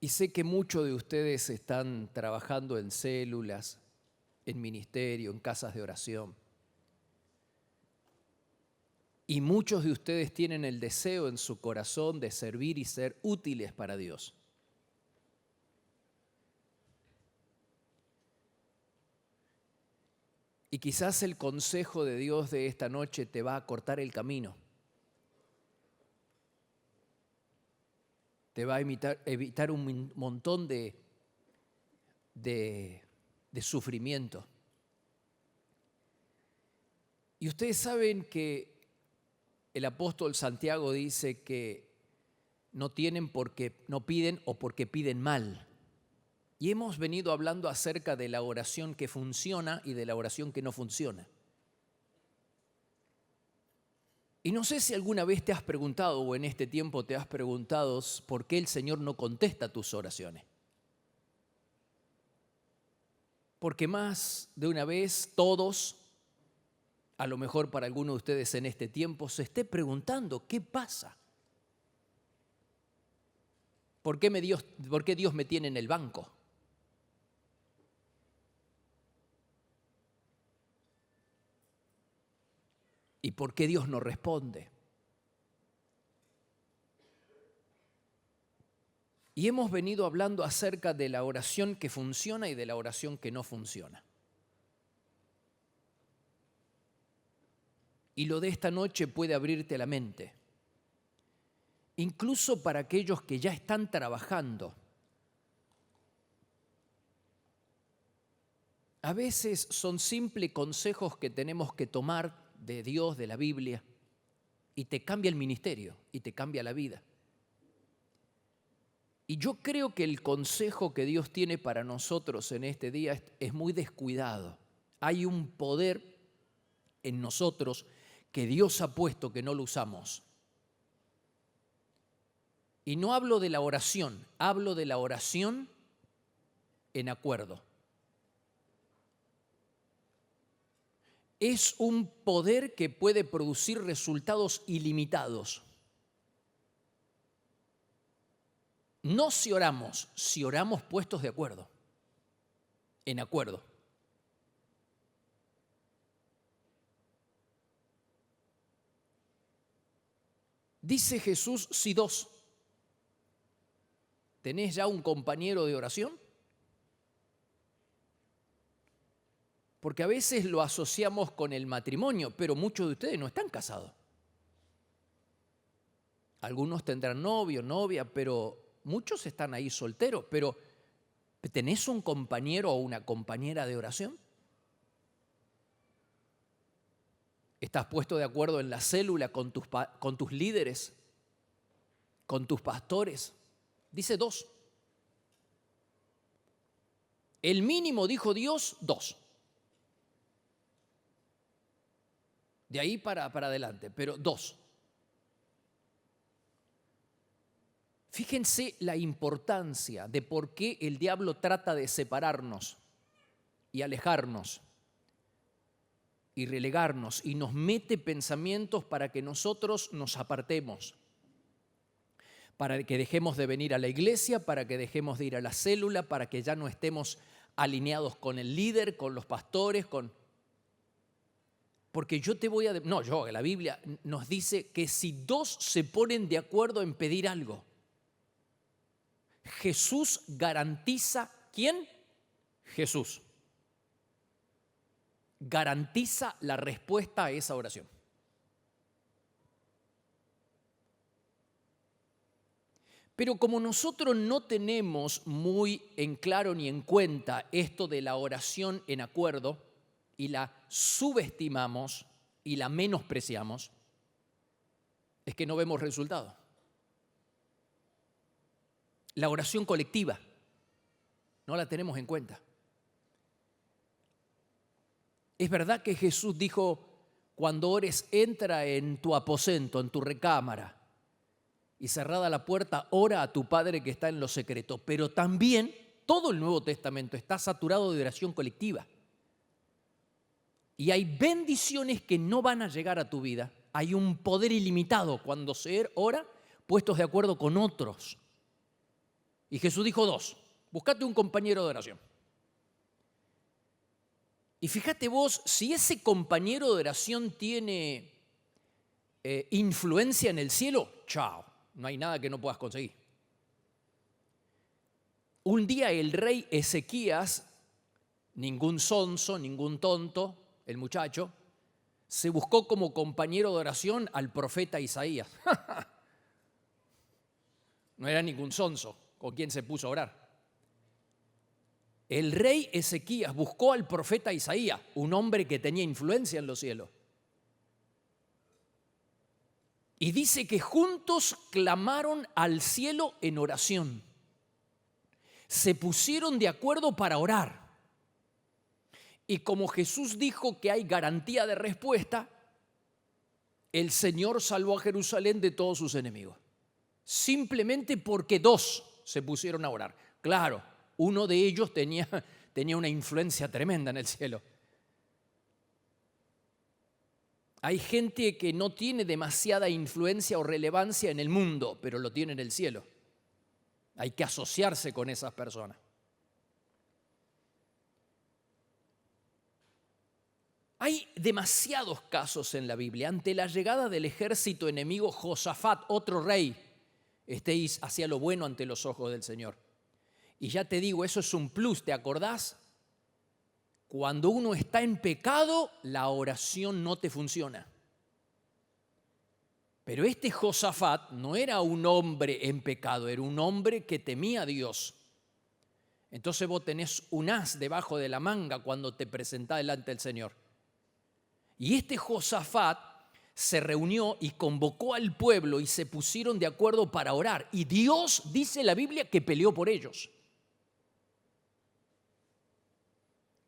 Y sé que muchos de ustedes están trabajando en células, en ministerio, en casas de oración. Y muchos de ustedes tienen el deseo en su corazón de servir y ser útiles para Dios. Y quizás el consejo de Dios de esta noche te va a cortar el camino. Te va a evitar un montón de sufrimiento. Y ustedes saben que el apóstol Santiago dice que no tienen porque no piden o porque piden mal. Y hemos venido hablando acerca de la oración que funciona y de la oración que no funciona. Y no sé si alguna vez te has preguntado o en este tiempo te has preguntado por qué el Señor no contesta tus oraciones. Porque más de una vez todos, a lo mejor para algunos de ustedes en este tiempo, se esté preguntando ¿qué pasa? ¿Por qué Dios me tiene en el banco? ¿Y por qué Dios no responde? Y hemos venido hablando acerca de la oración que funciona y de la oración que no funciona. Y lo de esta noche puede abrirte la mente. Incluso para aquellos que ya están trabajando. A veces son simples consejos que tenemos que tomar de Dios, de la Biblia, y te cambia el ministerio y te cambia la vida. Y yo creo que el consejo que Dios tiene para nosotros en este día es muy descuidado. Hay un poder en nosotros que Dios ha puesto que no lo usamos. Y no hablo de la oración, hablo de la oración en acuerdo. Es un poder que puede producir resultados ilimitados. No si oramos puestos de acuerdo, en acuerdo. Dice Jesús, si dos. ¿Tenés ya un compañero de oración? Porque a veces lo asociamos con el matrimonio, pero muchos de ustedes no están casados. Algunos tendrán novio, novia, pero muchos están ahí solteros. Pero ¿tenés un compañero o una compañera de oración? ¿Estás puesto de acuerdo en la célula con tus líderes, con tus pastores? Dice dos. El mínimo, dijo Dios, dos. De ahí para adelante, pero dos. Fíjense la importancia de por qué el diablo trata de separarnos y alejarnos y relegarnos y nos mete pensamientos para que nosotros nos apartemos, para que dejemos de venir a la iglesia, para que dejemos de ir a la célula, para que ya no estemos alineados con el líder, con los pastores, Porque la Biblia nos dice que si dos se ponen de acuerdo en pedir algo, Jesús garantiza, ¿quién? Jesús. Garantiza la respuesta a esa oración. Pero como nosotros no tenemos muy en claro ni en cuenta esto de la oración en acuerdo y la subestimamos y la menospreciamos, es que no vemos resultado. La oración colectiva no la tenemos en cuenta. Es verdad que Jesús dijo, cuando ores, entra en tu aposento, en tu recámara, y cerrada la puerta, ora a tu Padre que está en lo secreto. Pero también todo el Nuevo Testamento está saturado de oración colectiva. Y hay bendiciones que no van a llegar a tu vida. Hay un poder ilimitado cuando se ora puestos de acuerdo con otros. Y Jesús dijo 2, buscate un compañero de oración. Y fíjate vos, si ese compañero de oración tiene influencia en el cielo, chao, no hay nada que no puedas conseguir. Un día el rey Ezequías, ningún sonso, ningún tonto, el muchacho, se buscó como compañero de oración al profeta Isaías. No era ningún sonso con quien se puso a orar. El rey Ezequías buscó al profeta Isaías, un hombre que tenía influencia en los cielos. Y dice que juntos clamaron al cielo en oración. Se pusieron de acuerdo para orar. Y como Jesús dijo que hay garantía de respuesta, el Señor salvó a Jerusalén de todos sus enemigos. Simplemente porque 2 se pusieron a orar. Claro, uno de ellos tenía una influencia tremenda en el cielo. Hay gente que no tiene demasiada influencia o relevancia en el mundo, pero lo tiene en el cielo. Hay que asociarse con esas personas. Hay demasiados casos en la Biblia. Ante la llegada del ejército enemigo, Josafat, otro rey, hacía lo bueno ante los ojos del Señor. Y ya te digo, eso es un plus, ¿te acordás? Cuando uno está en pecado, la oración no te funciona. Pero este Josafat no era un hombre en pecado, era un hombre que temía a Dios. Entonces vos tenés un as debajo de la manga cuando te presentás delante del Señor. Y este Josafat se reunió y convocó al pueblo y se pusieron de acuerdo para orar. Y Dios, dice la Biblia, que peleó por ellos.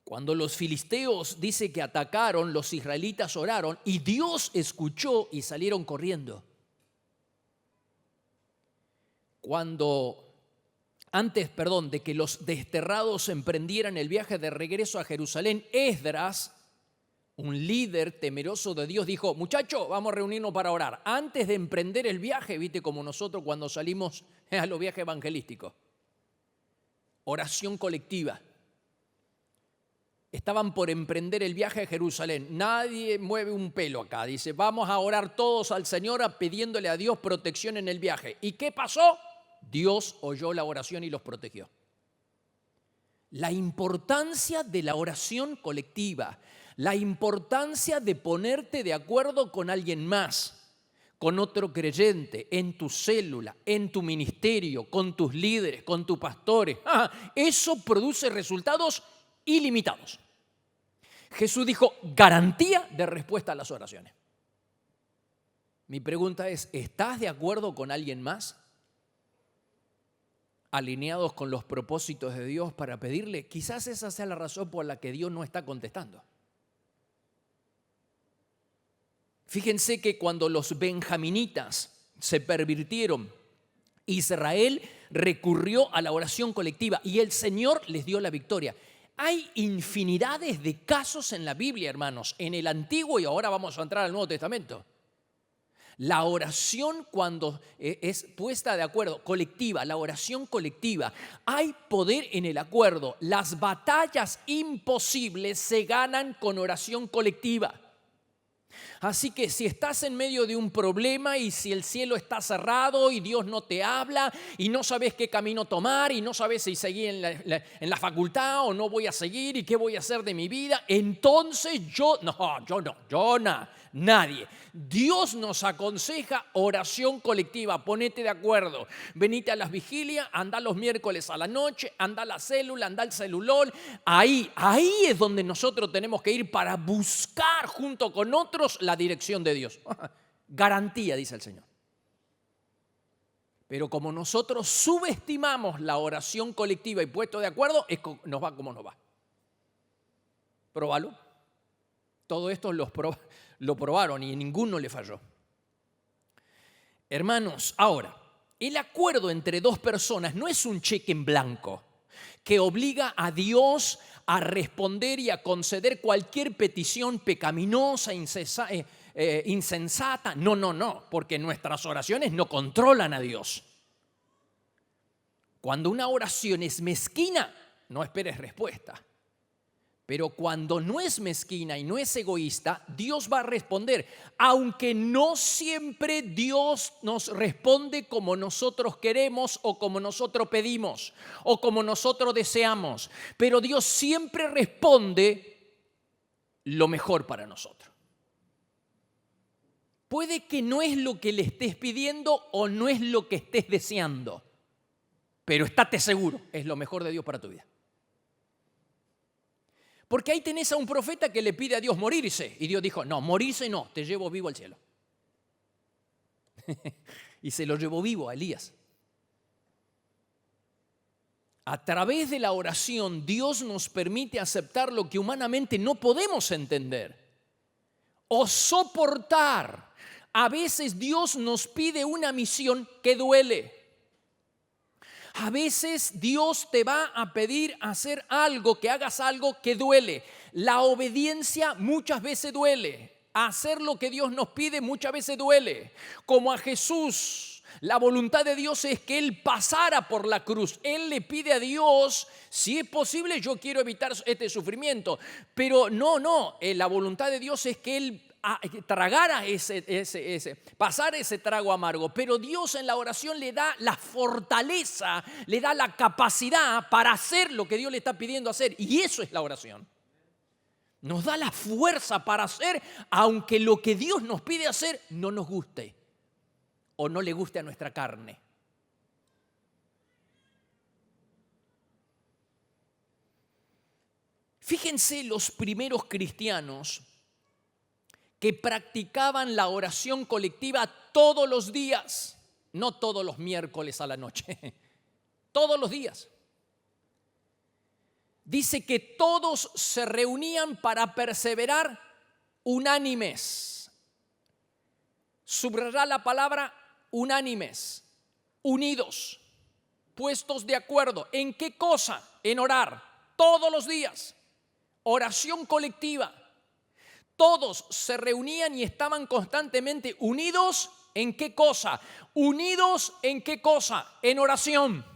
Cuando los filisteos dice que atacaron, los israelitas oraron y Dios escuchó y salieron corriendo. Antes de que los desterrados emprendieran el viaje de regreso a Jerusalén, Esdras, un líder temeroso de Dios, dijo: muchachos, vamos a reunirnos para orar. Antes de emprender el viaje, viste como nosotros cuando salimos a los viajes evangelísticos. Oración colectiva. Estaban por emprender el viaje a Jerusalén. Nadie mueve un pelo acá. Dice, vamos a orar todos al Señor pidiéndole a Dios protección en el viaje. ¿Y qué pasó? Dios oyó la oración y los protegió. La importancia de la oración colectiva, la importancia de ponerte de acuerdo con alguien más, con otro creyente, en tu célula, en tu ministerio, con tus líderes, con tus pastores. Eso produce resultados ilimitados. Jesús dijo, garantía de respuesta a las oraciones. Mi pregunta es, ¿estás de acuerdo con alguien más? ¿Alineados con los propósitos de Dios para pedirle? Quizás esa sea la razón por la que Dios no está contestando. Fíjense que cuando los benjaminitas se pervirtieron, Israel recurrió a la oración colectiva y el Señor les dio la victoria. Hay infinidades de casos en la Biblia, hermanos, en el Antiguo y ahora vamos a entrar al Nuevo Testamento. La oración cuando es puesta de acuerdo, colectiva, la oración colectiva, hay poder en el acuerdo. Las batallas imposibles se ganan con oración colectiva. Así que si estás en medio de un problema y si el cielo está cerrado y Dios no te habla y no sabes qué camino tomar y no sabes si seguir en la facultad o no voy a seguir y qué voy a hacer de mi vida, entonces nadie. Dios nos aconseja oración colectiva, ponete de acuerdo, venite a las vigilias, anda los miércoles a la noche, anda a la célula, anda al celulón. Ahí es donde nosotros tenemos que ir para buscar junto con otros la dirección de Dios. Garantía, dice el Señor. Pero como nosotros subestimamos la oración colectiva y puesto de acuerdo, nos va como nos va. Próbalo. Todo esto lo probaron y ninguno le falló. Hermanos, ahora, el acuerdo entre dos personas no es un cheque en blanco que obliga a Dios a responder y a conceder cualquier petición pecaminosa, insensata. No, porque nuestras oraciones no controlan a Dios. Cuando una oración es mezquina, no esperes respuesta. Pero cuando no es mezquina y no es egoísta, Dios va a responder. Aunque no siempre Dios nos responde como nosotros queremos o como nosotros pedimos o como nosotros deseamos. Pero Dios siempre responde lo mejor para nosotros. Puede que no es lo que le estés pidiendo o no es lo que estés deseando. Pero estate seguro, es lo mejor de Dios para tu vida. Porque ahí tenés a un profeta que le pide a Dios morirse. Y Dios dijo, no, morirse no, te llevo vivo al cielo. Y se lo llevó vivo a Elías. A través de la oración, Dios nos permite aceptar lo que humanamente no podemos entender o soportar. A veces Dios nos pide una misión que duele. A veces Dios te va a pedir hacer algo, que hagas algo que duele. La obediencia muchas veces duele. Hacer lo que Dios nos pide muchas veces duele. Como a Jesús, la voluntad de Dios es que Él pasara por la cruz. Él le pide a Dios, si es posible, yo quiero evitar este sufrimiento. Pero no, la voluntad de Dios es que Él tragara pasar ese trago amargo. Pero Dios en la oración le da la fortaleza, le da la capacidad para hacer lo que Dios le está pidiendo hacer. Y eso es la oración. Nos da la fuerza para hacer, aunque lo que Dios nos pide hacer no nos guste o no le guste a nuestra carne. Fíjense los primeros cristianos que practicaban la oración colectiva todos los días, no todos los miércoles a la noche, todos los días. Dice que todos se reunían para perseverar unánimes. Subrayar la palabra unánimes, unidos, puestos de acuerdo. ¿En qué cosa? En orar todos los días. Oración colectiva. Todos se reunían y estaban constantemente unidos. ¿En qué cosa? Unidos ¿en qué cosa? En oración.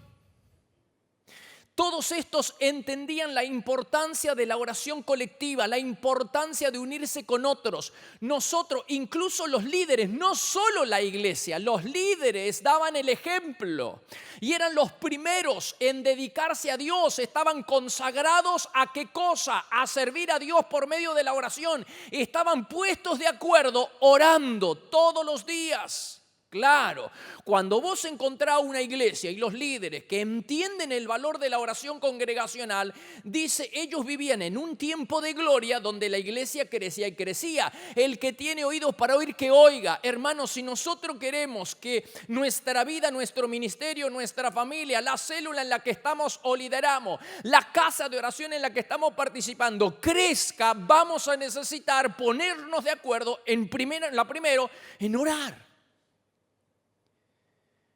Todos estos entendían la importancia de la oración colectiva, la importancia de unirse con otros. Nosotros, incluso los líderes, no solo la iglesia, los líderes daban el ejemplo y eran los primeros en dedicarse a Dios. Estaban consagrados ¿a qué cosa? A servir a Dios por medio de la oración. Estaban puestos de acuerdo orando todos los días. Claro, cuando vos encontrás una iglesia y los líderes que entienden el valor de la oración congregacional, dice, ellos vivían en un tiempo de gloria donde la iglesia crecía y crecía. El que tiene oídos para oír, que oiga. Hermanos, si nosotros queremos que nuestra vida, nuestro ministerio, nuestra familia, la célula en la que estamos o lideramos, la casa de oración en la que estamos participando, crezca, vamos a necesitar ponernos de acuerdo en orar.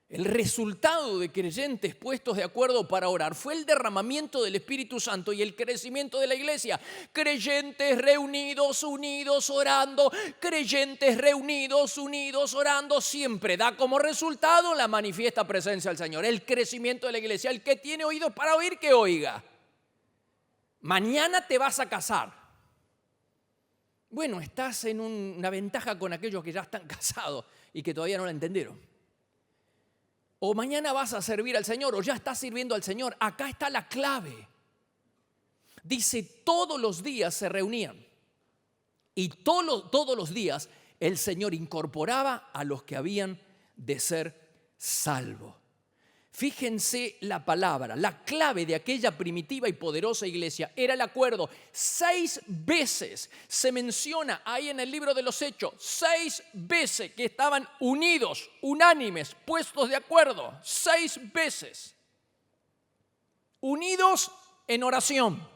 El resultado de creyentes puestos de acuerdo para orar fue el derramamiento del Espíritu Santo y el crecimiento de la iglesia. Creyentes reunidos, unidos, orando. Creyentes reunidos, unidos, orando. Siempre da como resultado la manifiesta presencia del Señor. El crecimiento de la iglesia. El que tiene oídos para oír, que oiga. Mañana te vas a casar. Bueno, estás en una ventaja con aquellos que ya están casados y que todavía no la entendieron. O mañana vas a servir al Señor, o ya estás sirviendo al Señor. Acá está la clave. Dice, todos los días se reunían. Y todos los días el Señor incorporaba a los que habían de ser salvos. Fíjense la palabra, la clave de aquella primitiva y poderosa iglesia era el acuerdo. 6 veces se menciona ahí en el libro de los Hechos, 6 veces que estaban unidos, unánimes, puestos de acuerdo, 6 veces. Unidos en oración.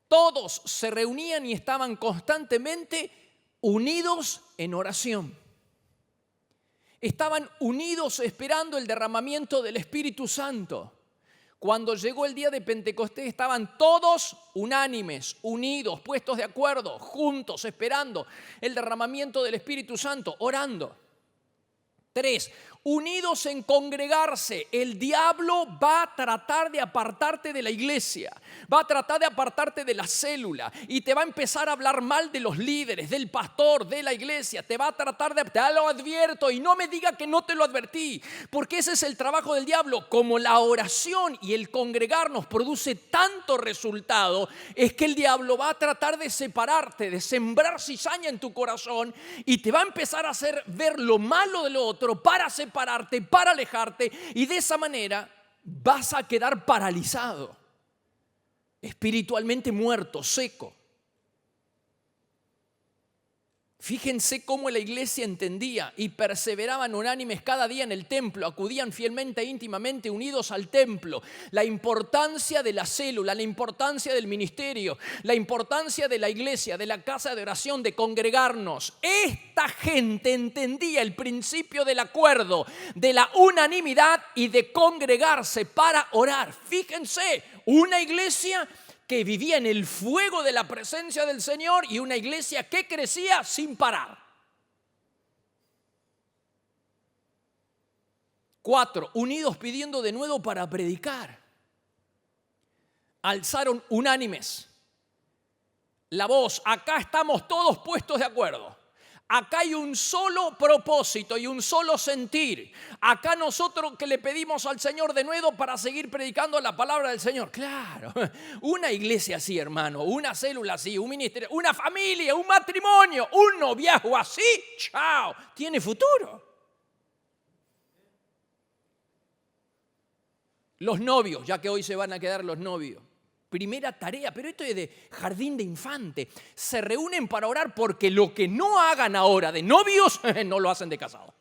Todos se reunían y estaban constantemente unidos en oración. Estaban unidos esperando el derramamiento del Espíritu Santo. Cuando llegó el día de Pentecostés estaban todos unánimes, unidos, puestos de acuerdo, juntos, esperando el derramamiento del Espíritu Santo, orando. 3, unidos en congregarse. El diablo va a tratar de apartarte de la iglesia, va a tratar de apartarte de la célula y te va a empezar a hablar mal de los líderes, del pastor, de la iglesia. Te va a tratar de, te lo advierto, y no me diga que no te lo advertí, porque ese es el trabajo del diablo. Como la oración y el congregarnos produce tanto resultado, es que el diablo va a tratar de separarte, de sembrar cizaña en tu corazón, y te va a empezar a hacer ver lo malo de lo otro para separarte, para alejarte, y de esa manera vas a quedar paralizado, espiritualmente muerto, seco. Fíjense cómo la iglesia entendía y perseveraban unánimes cada día en el templo, acudían fielmente e íntimamente unidos al templo. La importancia de la célula, la importancia del ministerio, la importancia de la iglesia, de la casa de oración, de congregarnos. Esta gente entendía el principio del acuerdo, de la unanimidad y de congregarse para orar. Fíjense, una iglesia que vivía en el fuego de la presencia del Señor y una iglesia que crecía sin parar. 4, unidos pidiendo de nuevo para predicar. Alzaron unánimes la voz. Acá estamos todos puestos de acuerdo. Acá hay un solo propósito y un solo sentir. Acá nosotros que le pedimos al Señor de nuevo para seguir predicando la palabra del Señor. Claro, una iglesia así, hermano, una célula así, un ministerio, una familia, un matrimonio, un noviazgo así, chao, tiene futuro. Los novios, ya que hoy se van a quedar los novios. Primera tarea, pero esto es de jardín de infante. Se reúnen para orar porque lo que no hagan ahora de novios, no lo hacen de casados.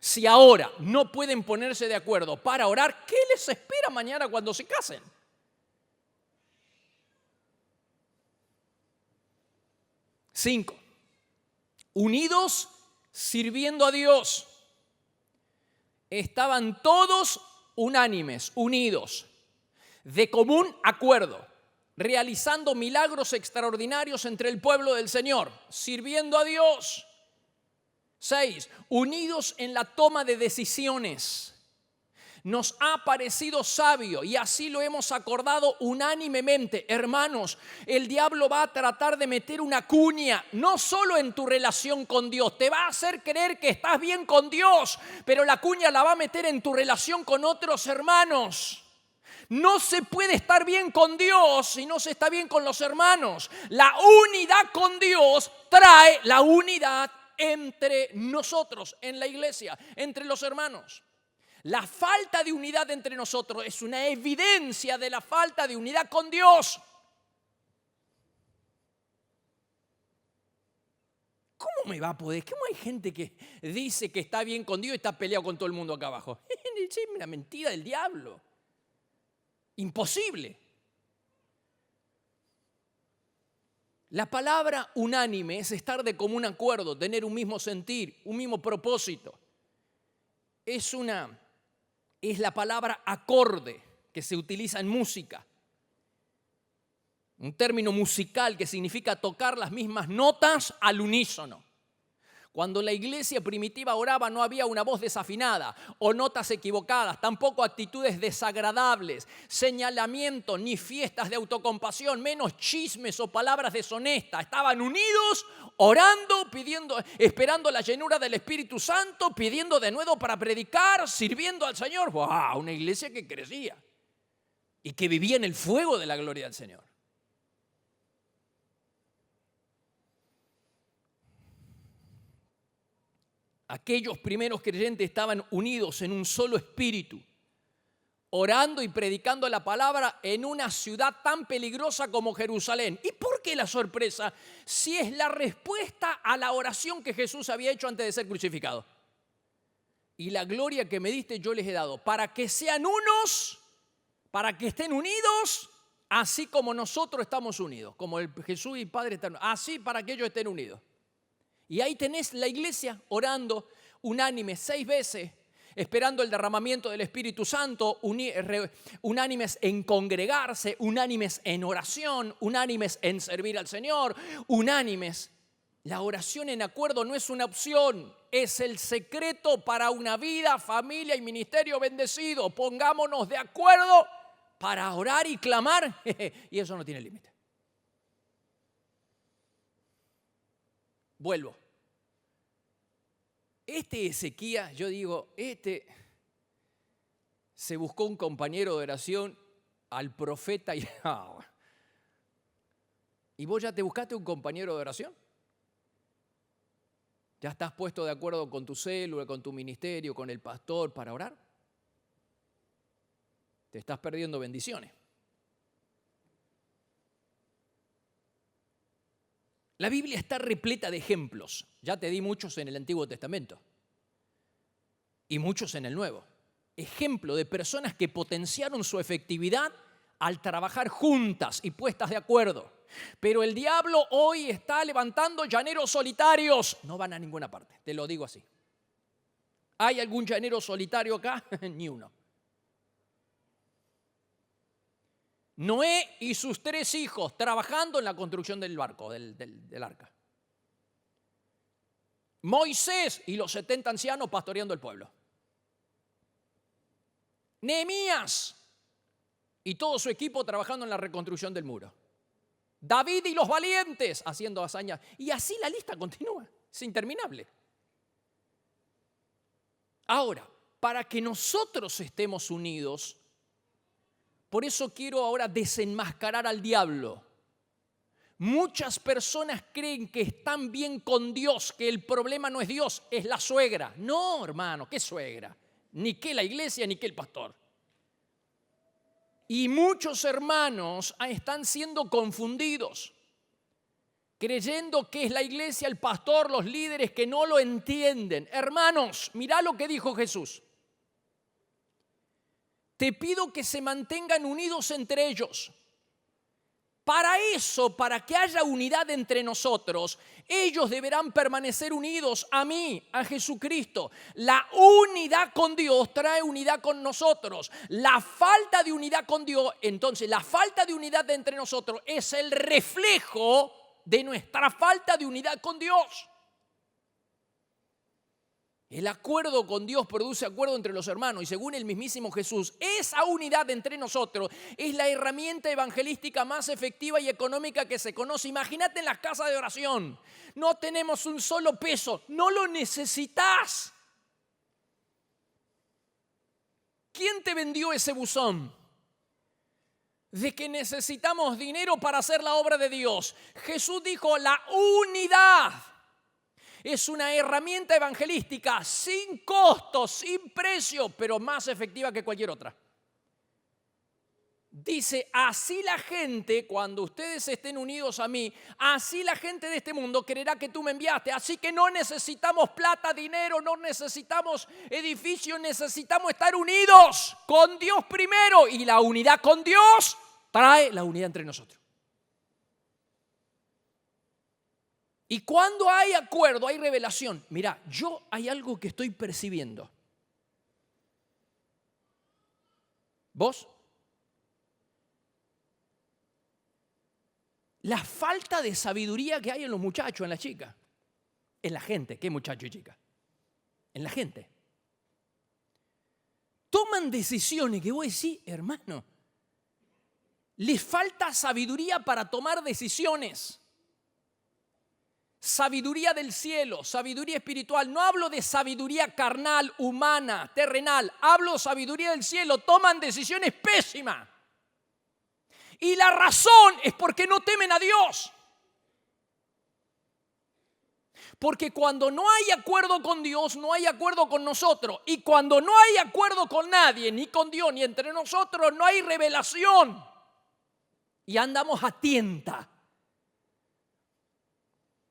Si ahora no pueden ponerse de acuerdo para orar, ¿qué les espera mañana cuando se casen? Cinco, unidos sirviendo a Dios. Estaban todos unánimes, unidos, de común acuerdo, realizando milagros extraordinarios entre el pueblo del Señor, sirviendo a Dios. 6, unidos en la toma de decisiones. Nos ha parecido sabio y así lo hemos acordado unánimemente. Hermanos, el diablo va a tratar de meter una cuña, no solo en tu relación con Dios. Te va a hacer creer que estás bien con Dios, pero la cuña la va a meter en tu relación con otros hermanos. No se puede estar bien con Dios si no se está bien con los hermanos. La unidad con Dios trae la unidad entre nosotros, en la iglesia, entre los hermanos. La falta de unidad entre nosotros es una evidencia de la falta de unidad con Dios. ¿Cómo me va a poder? ¿Cómo hay gente que dice que está bien con Dios y está peleado con todo el mundo acá abajo? Es una mentira del diablo. Imposible. La palabra unánime es estar de común acuerdo, tener un mismo sentir, un mismo propósito. Es la palabra acorde que se utiliza en música. Un término musical que significa tocar las mismas notas al unísono. Cuando la iglesia primitiva oraba no había una voz desafinada o notas equivocadas, tampoco actitudes desagradables, señalamientos ni fiestas de autocompasión, menos chismes o palabras deshonestas. Estaban unidos, orando, pidiendo, esperando la llenura del Espíritu Santo, pidiendo de nuevo para predicar, sirviendo al Señor. ¡Wow! Una iglesia que crecía y que vivía en el fuego de la gloria del Señor. Aquellos primeros creyentes estaban unidos en un solo espíritu, orando y predicando la palabra en una ciudad tan peligrosa como Jerusalén. ¿Y por qué la sorpresa? Si es la respuesta a la oración que Jesús había hecho antes de ser crucificado. Y la gloria que me diste yo les he dado, para que sean unos, para que estén unidos, así como nosotros estamos unidos, como Jesús y el Padre están unidos, así para que ellos estén unidos. Y ahí tenés la iglesia orando unánime 6 veces, esperando el derramamiento del Espíritu Santo, unánimes en congregarse, unánimes en oración, unánimes en servir al Señor, unánimes. La oración en acuerdo no es una opción, es el secreto para una vida, familia y ministerio bendecido. Pongámonos de acuerdo para orar y clamar, y eso no tiene límite. Vuelvo. Ezequías, yo digo, se buscó un compañero de oración al profeta ¿y vos ya te buscaste un compañero de oración? ¿Ya estás puesto de acuerdo con tu célula, con tu ministerio, con el pastor para orar? Te estás perdiendo bendiciones. La Biblia está repleta de ejemplos. Ya te di muchos en el Antiguo Testamento y muchos en el Nuevo. Ejemplo de personas que potenciaron su efectividad al trabajar juntas y puestas de acuerdo. Pero el diablo hoy está levantando llaneros solitarios. No van a ninguna parte, te lo digo así. ¿Hay algún llanero solitario acá? Ni uno. Noé y sus 3 hijos trabajando en la construcción del barco, del arca. Moisés y los 70 ancianos pastoreando el pueblo. Nehemías y todo su equipo trabajando en la reconstrucción del muro. David y los valientes haciendo hazañas. Y así la lista continúa, es interminable. Ahora, para que nosotros estemos unidos, por eso quiero ahora desenmascarar al diablo. Muchas personas creen que están bien con Dios, que el problema no es Dios, es la suegra. No, hermano, ¿qué suegra? Ni que la iglesia, ni que el pastor. Y muchos hermanos están siendo confundidos, creyendo que es la iglesia, el pastor, los líderes que no lo entienden. Hermanos, mirá lo que dijo Jesús. Te pido que se mantengan unidos entre ellos. Para eso, para que haya unidad entre nosotros, ellos deberán permanecer unidos a mí, a Jesucristo. La unidad con Dios trae unidad con nosotros. La falta de unidad con Dios, entonces la falta de unidad entre nosotros es el reflejo de nuestra falta de unidad con Dios. El acuerdo con Dios produce acuerdo entre los hermanos y según el mismísimo Jesús, esa unidad entre nosotros es la herramienta evangelística más efectiva y económica que se conoce. Imagínate en las casas de oración, no tenemos un solo peso, no lo necesitas. ¿Quién te vendió ese buzón? De que necesitamos dinero para hacer la obra de Dios. Jesús dijo, la unidad es una herramienta evangelística sin costo, sin precio, pero más efectiva que cualquier otra. Dice, así la gente, cuando ustedes estén unidos a mí, así la gente de este mundo creerá que tú me enviaste. Así que no necesitamos plata, dinero, no necesitamos edificios, necesitamos estar unidos con Dios primero. Y la unidad con Dios trae la unidad entre nosotros. Y cuando hay acuerdo, hay revelación. Mira, hay algo que estoy percibiendo. ¿Vos? La falta de sabiduría que hay en los muchachos, en las chicas. En la gente, ¿qué muchacho y chica? En la gente. Toman decisiones que vos decís, hermano, les falta sabiduría para tomar decisiones. Sabiduría del cielo, sabiduría espiritual. No hablo de sabiduría carnal, humana, terrenal. Hablo de sabiduría del cielo. Toman decisiones pésimas. Y la razón es porque no temen a Dios. Porque cuando no hay acuerdo con Dios, no hay acuerdo con nosotros. Y cuando no hay acuerdo con nadie, ni con Dios, ni entre nosotros, no hay revelación. Y andamos a tienta.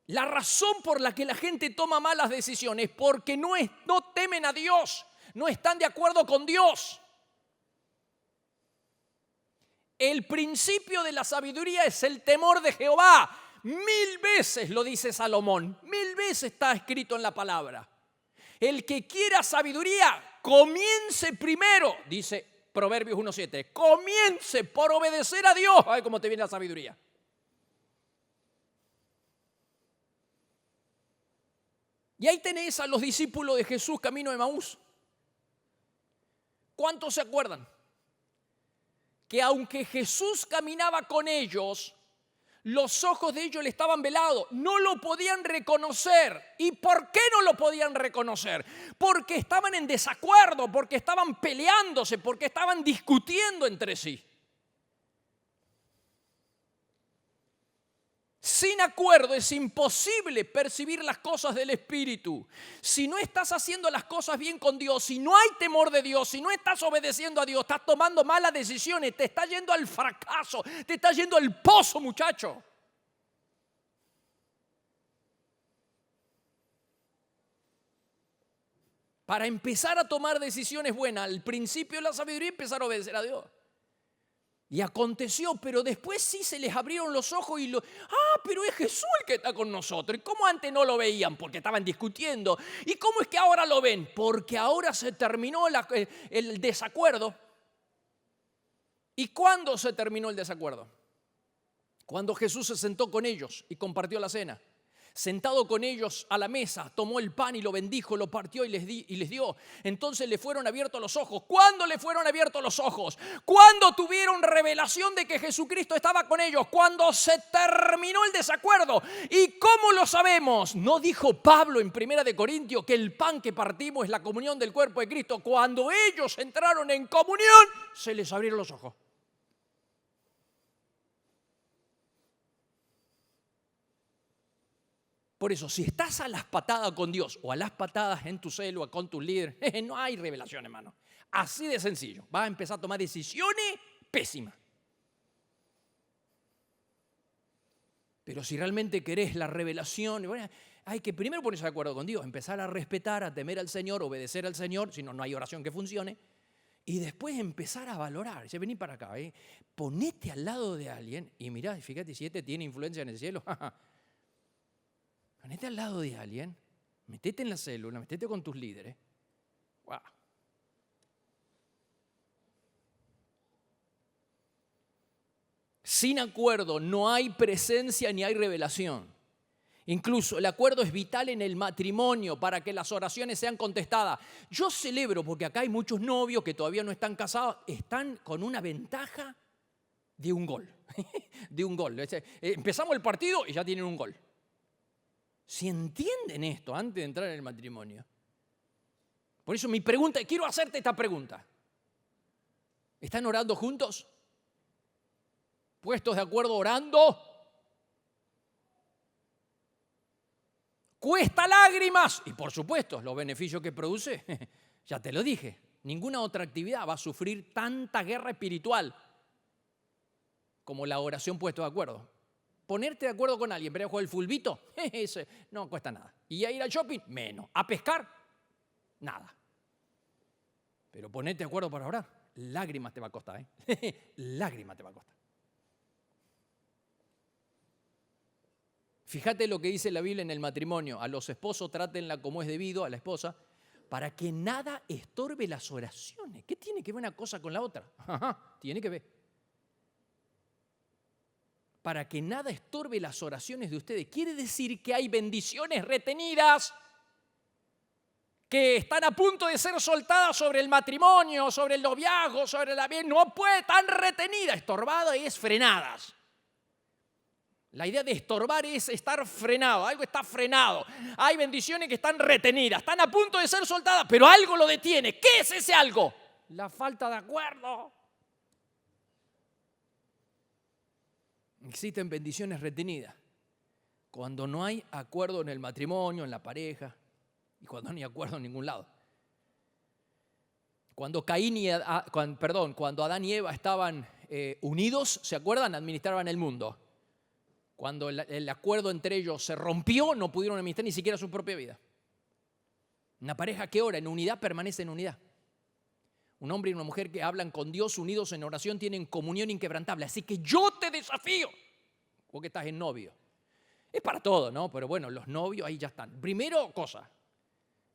La razón por la que la gente toma malas decisiones es porque no temen a Dios, no están de acuerdo con Dios. El principio de la sabiduría es el temor de Jehová. 1000 veces lo dice Salomón, 1000 veces está escrito en la palabra. El que quiera sabiduría, comience primero, dice Proverbios 1:7, comience por obedecer a Dios. A ver cómo te viene la sabiduría. Y ahí tenés a los discípulos de Jesús camino de Emaús. ¿Cuántos se acuerdan? Que aunque Jesús caminaba con ellos, los ojos de ellos le estaban velados, no lo podían reconocer. ¿Y por qué no lo podían reconocer? Porque estaban en desacuerdo, porque estaban peleándose, porque estaban discutiendo entre sí. Sin acuerdo es imposible percibir las cosas del Espíritu. Si no estás haciendo las cosas bien con Dios, si no hay temor de Dios, si no estás obedeciendo a Dios, estás tomando malas decisiones, te está yendo al fracaso, te está yendo al pozo, muchacho. Para empezar a tomar decisiones buenas, al principio de la sabiduría, empezar a obedecer a Dios. Y aconteció, pero después sí se les abrieron los ojos y pero es Jesús el que está con nosotros. ¿Y cómo antes no lo veían? Porque estaban discutiendo. ¿Y cómo es que ahora lo ven? Porque ahora se terminó el desacuerdo. ¿Y cuándo se terminó el desacuerdo? Cuando Jesús se sentó con ellos y compartió la cena. Sentado con ellos a la mesa, tomó el pan y lo bendijo, lo partió y les dio. Entonces le fueron abiertos los ojos. ¿Cuándo le fueron abiertos los ojos? ¿Cuándo tuvieron revelación de que Jesucristo estaba con ellos? Cuando se terminó el desacuerdo. ¿Y cómo lo sabemos? ¿No dijo Pablo en 1 Corintios que el pan que partimos es la comunión del cuerpo de Cristo? Cuando ellos entraron en comunión, se les abrieron los ojos. Por eso, si estás a las patadas con Dios o a las patadas en tu célula con tus líderes, no hay revelación, hermano. Así de sencillo. Vas a empezar a tomar decisiones pésimas. Pero si realmente querés la revelación, bueno, hay que primero ponerse de acuerdo con Dios, empezar a respetar, a temer al Señor, obedecer al Señor, si no, no hay oración que funcione. Y después empezar a valorar. Dice, vení para acá, ponete al lado de alguien y mirá, fíjate si este tiene influencia en el cielo. Ponete al lado de alguien, metete en la célula, metete con tus líderes. ¡Wow! Sin acuerdo no hay presencia ni hay revelación. Incluso el acuerdo es vital en el matrimonio para que las oraciones sean contestadas. Yo celebro, porque acá hay muchos novios que todavía no están casados, están con una ventaja de un gol. De un gol. Empezamos el partido y ya tienen un gol. Si entienden esto antes de entrar en el matrimonio. Por eso mi pregunta, quiero hacerte esta pregunta. ¿Están orando juntos? ¿Puestos de acuerdo orando? ¿Cuesta lágrimas? Y por supuesto, los beneficios que produce, ya te lo dije, ninguna otra actividad va a sufrir tanta guerra espiritual como la oración puesto de acuerdo. Ponerte de acuerdo con alguien, pero jugar el fulbito, no cuesta nada. Y a ir al shopping, menos. A pescar, nada. Pero ponerte de acuerdo para orar, lágrimas te va a costar, lágrimas te va a costar. Fíjate lo que dice la Biblia en el matrimonio. A los esposos trátenla como es debido a la esposa, para que nada estorbe las oraciones. ¿Qué tiene que ver una cosa con la otra? Tiene que ver. Para que nada estorbe las oraciones de ustedes. Quiere decir que hay bendiciones retenidas que están a punto de ser soltadas sobre el matrimonio, sobre el noviazgo, sobre la vida. No puede estar retenida. Estorbada es frenadas. La idea de estorbar es estar frenado. Algo está frenado. Hay bendiciones que están retenidas, están a punto de ser soltadas, pero algo lo detiene. ¿Qué es ese algo? La falta de acuerdo. Existen bendiciones retenidas cuando no hay acuerdo en el matrimonio, en la pareja, y cuando no hay acuerdo en ningún lado. Cuando Adán y Eva estaban unidos, ¿se acuerdan? Administraban el mundo. Cuando el acuerdo entre ellos se rompió, no pudieron administrar ni siquiera su propia vida. Una pareja que ora en unidad permanece en unidad. Un hombre y una mujer que hablan con Dios unidos en oración tienen comunión inquebrantable. Así que yo te desafío, vos que estás en novio. Es para todo, ¿no? Pero bueno, los novios ahí ya están. Primero,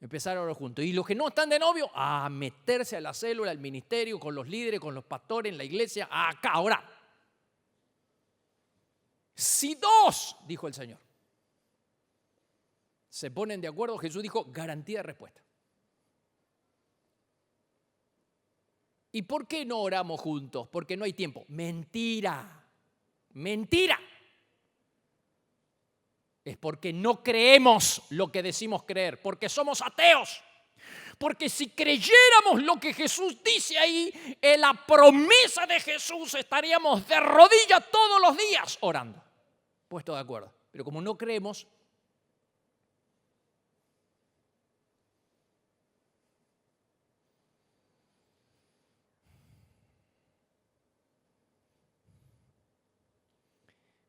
empezar a orar juntos. Y los que no están de novio, a meterse a la célula, al ministerio, con los líderes, con los pastores, en la iglesia, acá, a orar. Si dos, dijo el Señor, se ponen de acuerdo, Jesús dijo, garantía de respuesta. ¿Y por qué no oramos juntos? Porque no hay tiempo. Mentira, mentira. Es porque no creemos lo que decimos creer, porque somos ateos. Porque si creyéramos lo que Jesús dice ahí, en la promesa de Jesús, estaríamos de rodillas todos los días orando. Puesto de acuerdo. Pero como no creemos,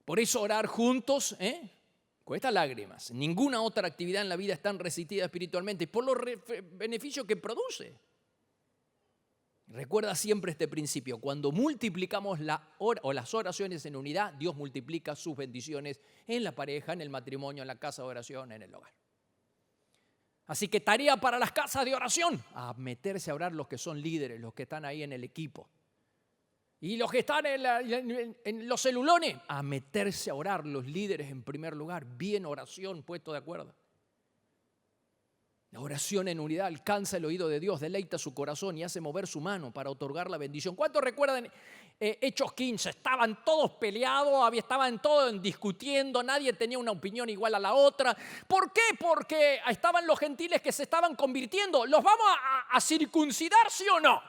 por eso orar juntos, cuesta lágrimas. Ninguna otra actividad en la vida es tan resistida espiritualmente por los beneficios que produce. Recuerda siempre este principio. Cuando multiplicamos las oraciones en unidad, Dios multiplica sus bendiciones en la pareja, en el matrimonio, en la casa de oración, en el hogar. Así que tarea para las casas de oración, a meterse a orar los que son líderes, los que están ahí en el equipo. Y los que están en los celulones, a meterse a orar los líderes en primer lugar. Bien oración, puesto de acuerdo. La oración en unidad alcanza el oído de Dios, deleita su corazón y hace mover su mano para otorgar la bendición. ¿Cuántos recuerdan Hechos 15? Estaban todos peleados, estaban todos discutiendo, nadie tenía una opinión igual a la otra. ¿Por qué? Porque estaban los gentiles que se estaban convirtiendo. ¿Los vamos a circuncidar, sí o no?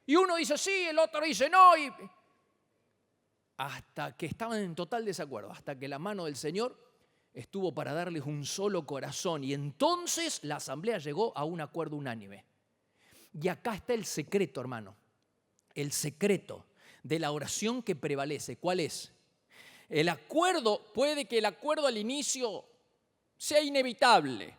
Y uno dice sí, el otro dice no. Hasta que estaban en total desacuerdo, hasta que la mano del Señor estuvo para darles un solo corazón. Y entonces la asamblea llegó a un acuerdo unánime. Y acá está el secreto, hermano. El secreto de la oración que prevalece. ¿Cuál es? El acuerdo, puede que el acuerdo al inicio sea inevitable.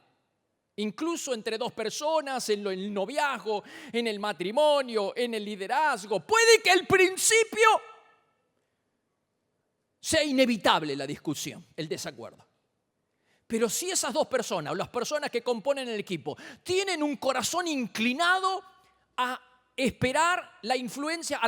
Incluso entre dos personas, en el noviazgo, en el matrimonio, en el liderazgo. Puede que al principio sea inevitable la discusión, el desacuerdo. Pero si esas dos personas, o las personas que componen el equipo, tienen un corazón inclinado a esperar a la influencia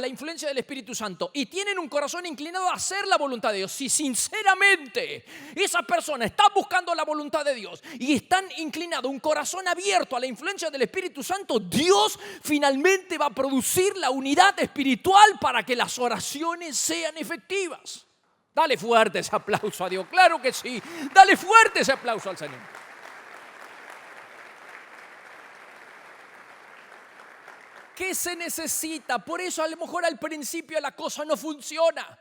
del Espíritu Santo y tienen un corazón inclinado a hacer la voluntad de Dios, si sinceramente esa persona está buscando la voluntad de Dios y están inclinados, un corazón abierto a la influencia del Espíritu Santo, Dios finalmente va a producir la unidad espiritual para que las oraciones sean efectivas. Dale fuerte ese aplauso a Dios, claro que sí. Dale fuerte ese aplauso al Señor. ¿Qué se necesita? Por eso a lo mejor al principio la cosa no funciona.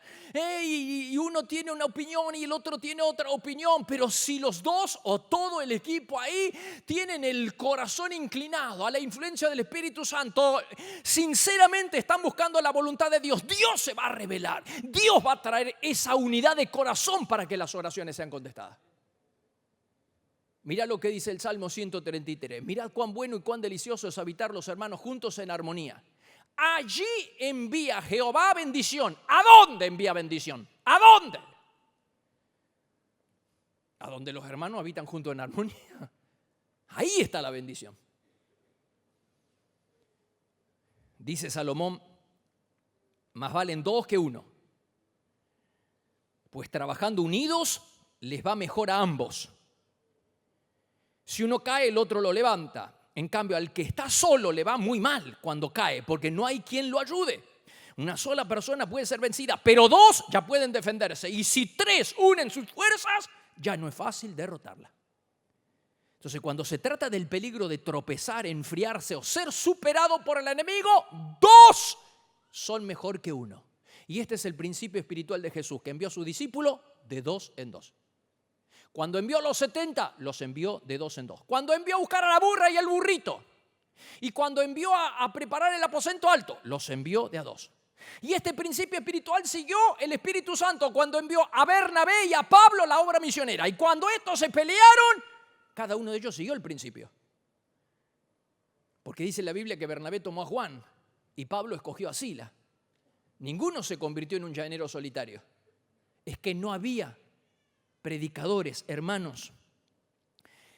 Y uno tiene una opinión y el otro tiene otra opinión. Pero si los dos o todo el equipo ahí tienen el corazón inclinado a la influencia del Espíritu Santo, sinceramente están buscando la voluntad de Dios, Dios se va a revelar. Dios va a traer esa unidad de corazón para que las oraciones sean contestadas. Mirá lo que dice el Salmo 133. Mirad cuán bueno y cuán delicioso es habitar los hermanos juntos en armonía. Allí envía Jehová bendición. ¿A dónde envía bendición? ¿A dónde? A donde los hermanos habitan juntos en armonía. Ahí está la bendición. Dice Salomón, más valen dos que uno, pues trabajando unidos les va mejor a ambos. Si uno cae, el otro lo levanta. En cambio, al que está solo le va muy mal cuando cae, porque no hay quien lo ayude. Una sola persona puede ser vencida, pero dos ya pueden defenderse. Y si tres unen sus fuerzas, ya no es fácil derrotarla. Entonces, cuando se trata del peligro de tropezar, enfriarse o ser superado por el enemigo, dos son mejor que uno. Y este es el principio espiritual de Jesús, que envió a sus discípulos de dos en dos. Cuando envió a los 70, los envió de dos en dos. Cuando envió a buscar a la burra y al burrito. Y cuando envió a preparar el aposento alto, los envió de a dos. Y este principio espiritual siguió el Espíritu Santo cuando envió a Bernabé y a Pablo la obra misionera. Y cuando estos se pelearon, cada uno de ellos siguió el principio. Porque dice la Biblia que Bernabé tomó a Juan y Pablo escogió a Sila. Ninguno se convirtió en un llanero solitario. Es que no había predicadores, hermanos.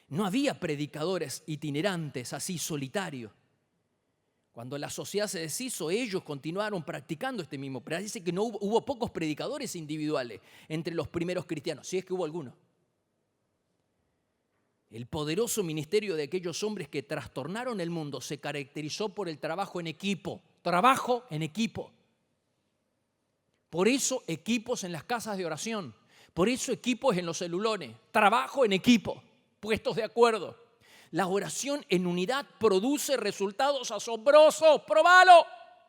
No había predicadores itinerantes así solitarios. Cuando la sociedad se deshizo, ellos continuaron practicando este mismo. Pero dice que no hubo pocos predicadores individuales entre los primeros cristianos, si es que hubo alguno. El poderoso ministerio de aquellos hombres que trastornaron el mundo se caracterizó por el trabajo en equipo. Trabajo en equipo. Por eso equipos en las casas de oración. Por eso equipos en los celulones. Trabajo en equipo. Puestos de acuerdo. La oración en unidad produce resultados asombrosos. ¡Probalo!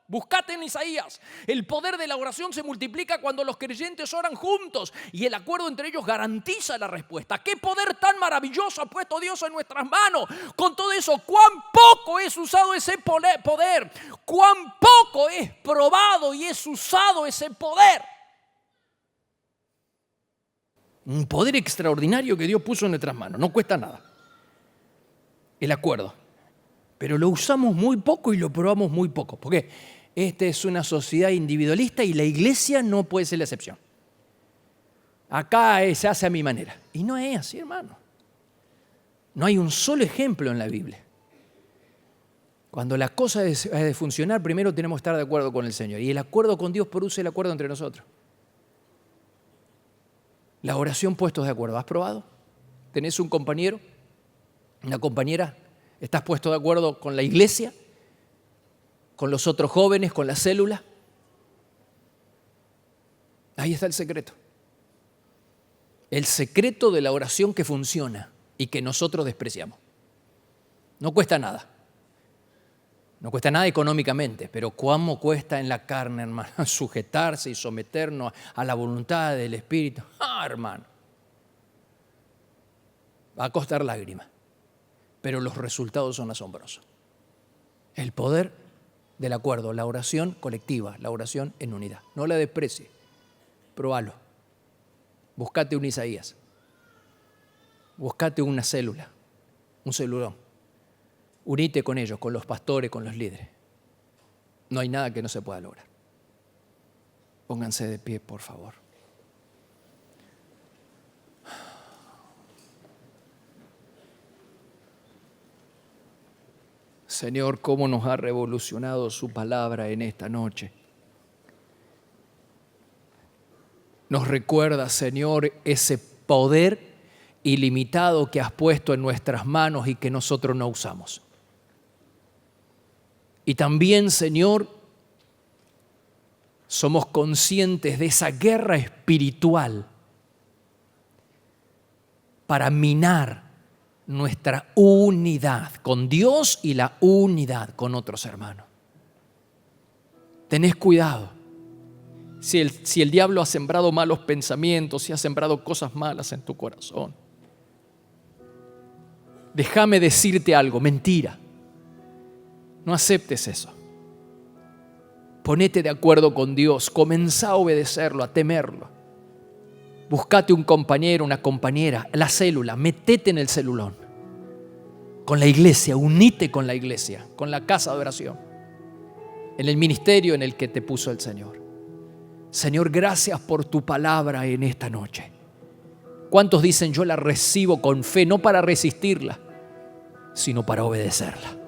Buscate en Isaías. El poder de la oración se multiplica cuando los creyentes oran juntos y el acuerdo entre ellos garantiza la respuesta. ¿Qué poder tan maravilloso ha puesto Dios en nuestras manos? Con todo eso, ¿cuán poco es usado ese poder? ¿Cuán poco es probado y es usado ese poder? Un poder extraordinario que Dios puso en nuestras manos. No cuesta nada. El acuerdo. Pero lo usamos muy poco y lo probamos muy poco. ¿Por qué? Esta es una sociedad individualista y la iglesia no puede ser la excepción. Acá se hace a mi manera. Y no es así, hermano. No hay un solo ejemplo en la Biblia. Cuando la cosa es de funcionar, primero tenemos que estar de acuerdo con el Señor. Y el acuerdo con Dios produce el acuerdo entre nosotros. La oración puestos de acuerdo. ¿Has probado? ¿Tenés un compañero? ¿Una compañera? ¿Estás puesto de acuerdo con la iglesia? ¿Con los otros jóvenes? ¿Con la célula? Ahí está el secreto. El secreto de la oración que funciona y que nosotros despreciamos. No cuesta nada. No cuesta nada económicamente, pero ¿cómo cuesta en la carne, hermano? Sujetarse y someternos a la voluntad del Espíritu. Hermano. Va a costar lágrimas, pero los resultados son asombrosos. El poder del acuerdo, la oración colectiva, la oración en unidad. No la desprecie, probalo. Buscate un Isaías, buscate una célula, un celulón. Unite con ellos, con los pastores, con los líderes. No hay nada que no se pueda lograr. Pónganse de pie, por favor. Señor, cómo nos ha revolucionado su palabra en esta noche. Nos recuerda, Señor, ese poder ilimitado que has puesto en nuestras manos y que nosotros no usamos. Y también, Señor, somos conscientes de esa guerra espiritual para minar nuestra unidad con Dios y la unidad con otros hermanos. Tenés cuidado. Si el diablo ha sembrado malos pensamientos, si ha sembrado cosas malas en tu corazón, déjame decirte algo, mentira. No aceptes eso. Ponete de acuerdo con Dios, comenzá a obedecerlo, a temerlo. Buscate un compañero, una compañera, la célula, metete en el celulón. Con la iglesia, unite con la iglesia, con la casa de oración, en el ministerio en el que te puso el Señor. Señor, gracias por tu palabra en esta noche. ¿Cuántos dicen yo la recibo con fe, no para resistirla, sino para obedecerla?